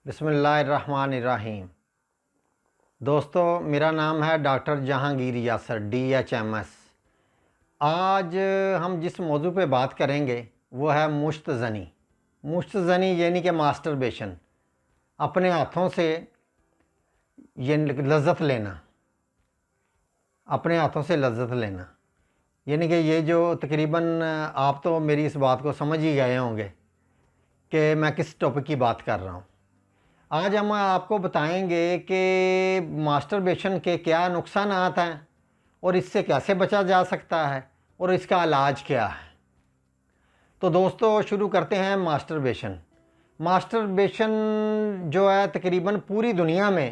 بسم اللہ الرحمن الرحیم۔ دوستو، میرا نام ہے ڈاکٹر جہانگیر یاسر DHMS۔ آج ہم جس موضوع پہ بات کریں گے وہ ہے مشت زنی۔ مشت زنی یعنی کہ ماسٹربیشن، اپنے ہاتھوں سے لذت لینا، اپنے ہاتھوں سے لذت لینا، یعنی کہ یہ جو تقریباً آپ تو میری اس بات کو سمجھ ہی گئے ہوں گے کہ میں کس ٹاپک کی بات کر رہا ہوں۔ آج ہم آپ کو بتائیں گے کہ ماسٹربیشن کے کیا نقصانات ہیں اور اس سے کیسے بچا جا سکتا ہے اور اس کا علاج کیا ہے۔ تو دوستو، شروع کرتے ہیں ماسٹربیشن۔ ماسٹربیشن جو ہے تقریباً پوری دنیا میں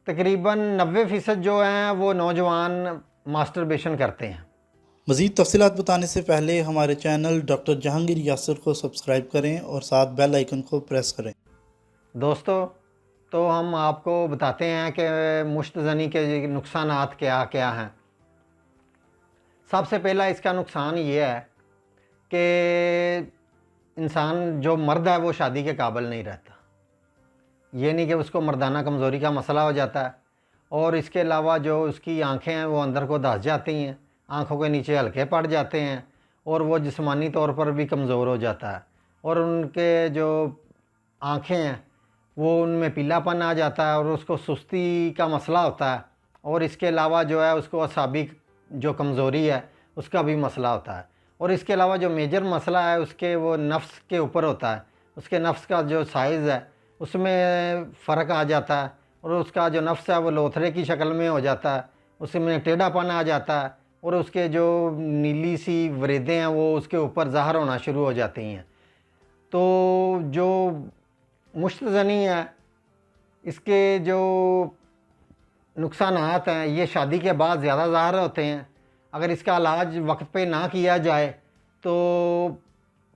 تقریباً 90% جو ہیں وہ نوجوان ماسٹربیشن کرتے ہیں۔ مزید تفصیلات بتانے سے پہلے ہمارے چینل ڈاکٹر جہانگیر یاسر کو سبسکرائب کریں اور ساتھ بیل آئیکن کو پریس کریں۔ دوستو، تو ہم آپ کو بتاتے ہیں کہ مشت زنی کے نقصانات کیا کیا ہیں۔ سب سے پہلا اس کا نقصان یہ ہے کہ انسان جو مرد ہے وہ شادی کے قابل نہیں رہتا، یہ نہیں کہ اس کو مردانہ کمزوری کا مسئلہ ہو جاتا ہے، اور اس کے علاوہ جو اس کی آنکھیں ہیں وہ اندر کو دھس جاتی ہیں، آنکھوں کے نیچے ہلکے پڑ جاتے ہیں، اور وہ جسمانی طور پر بھی کمزور ہو جاتا ہے، اور ان کے جو آنکھیں ہیں وہ ان میں پیلا پن آ جاتا ہے، اور اس کو سستی کا مسئلہ ہوتا ہے، اور اس کے علاوہ جو ہے اس کو اعصابی جو کمزوری ہے اس کا بھی مسئلہ ہوتا ہے، اور اس کے علاوہ جو میجر مسئلہ ہے اس کے وہ نفس کے اوپر ہوتا ہے۔ اس کے نفس کا جو سائز ہے اس میں فرق آ جاتا ہے، اور اس کا جو نفس ہے وہ لوتھڑے کی شکل میں ہو جاتا ہے، اس میں ٹیڑھا پن آ جاتا ہے، اور اس کے جو نیلی سی وریدیں ہیں وہ اس کے اوپر ظاہر ہونا شروع ہو جاتی ہیں۔ تو جو مشت زنی ہے اس کے جو نقصانات ہیں یہ شادی کے بعد زیادہ ظاہر ہوتے ہیں۔ اگر اس کا علاج وقت پہ نہ کیا جائے تو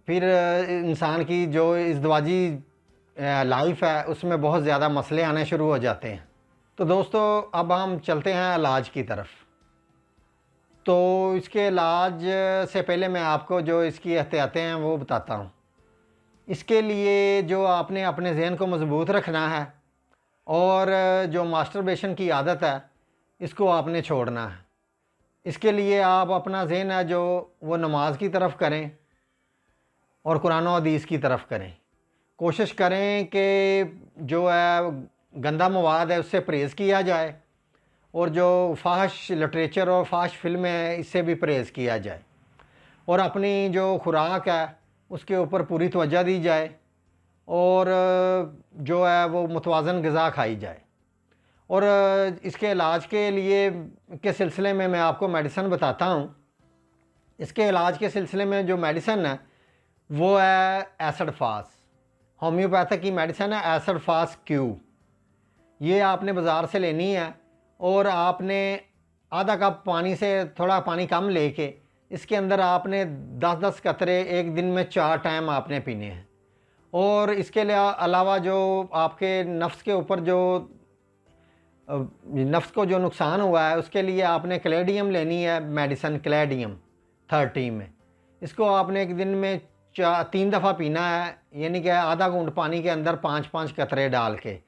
پھر انسان کی جو ازدواجی لائف ہے اس میں بہت زیادہ مسئلے آنے شروع ہو جاتے ہیں۔ تو دوستو، اب ہم چلتے ہیں علاج کی طرف۔ تو اس کے علاج سے پہلے میں آپ کو جو اس کی احتیاطیں ہیں وہ بتاتا ہوں۔ اس کے لیے جو آپ نے اپنے ذہن کو مضبوط رکھنا ہے، اور جو ماسٹربیشن کی عادت ہے اس کو آپ نے چھوڑنا ہے۔ اس کے لیے آپ اپنا ذہن ہے جو وہ نماز کی طرف کریں اور قرآن و حدیث کی طرف کریں۔ کوشش کریں کہ جو ہے گندا مواد ہے اس سے پرہیز کیا جائے، اور جو فحش لٹریچر اور فحش فلمیں ہیں اس سے بھی پرہیز کیا جائے، اور اپنی جو خوراک ہے اس کے اوپر پوری توجہ دی جائے، اور جو ہے وہ متوازن غذا کھائی جائے۔ اور اس کے علاج کے لیے کے سلسلے میں آپ کو میڈیسن بتاتا ہوں۔ اس کے علاج کے سلسلے میں جو میڈیسن ہے وہ ہے ایسڈ فاس۔ ہومیوپیتھک کی میڈیسن ہے ایسڈ فاس کیو۔ یہ آپ نے بازار سے لینی ہے، اور آپ نے آدھا کپ پانی سے تھوڑا پانی کم لے کے اس کے اندر آپ نے 10 قطرے ایک دن میں 4 ٹائم آپ نے پینے ہیں۔ اور اس کے علاوہ جو آپ کے نفس کے اوپر جو نفس کو جو نقصان ہوا ہے اس کے لیے آپ نے کلیڈیم لینی ہے، میڈیسن کلیڈیم 30 میں۔ اس کو آپ نے ایک دن میں 3 دفعہ پینا ہے، یعنی کہ آدھا گھونٹ پانی کے اندر 5 قطرے ڈال کے۔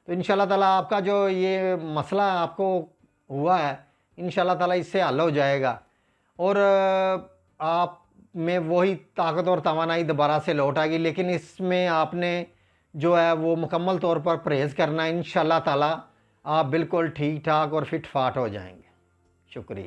تو انشاءاللہ تعالیٰ آپ کا جو یہ مسئلہ آپ کو ہوا ہے انشاءاللہ تعالیٰ اس سے حل ہو جائے گا، اور آپ میں وہی طاقت اور توانائی دوبارہ سے لوٹ آئے گی۔ لیکن اس میں آپ نے جو ہے وہ مکمل طور پر پرہیز کرنا ہے، انشاءاللہ تعالیٰ آپ بالکل ٹھیک ٹھاک اور فٹ فاٹ ہو جائیں گے۔ شکریہ۔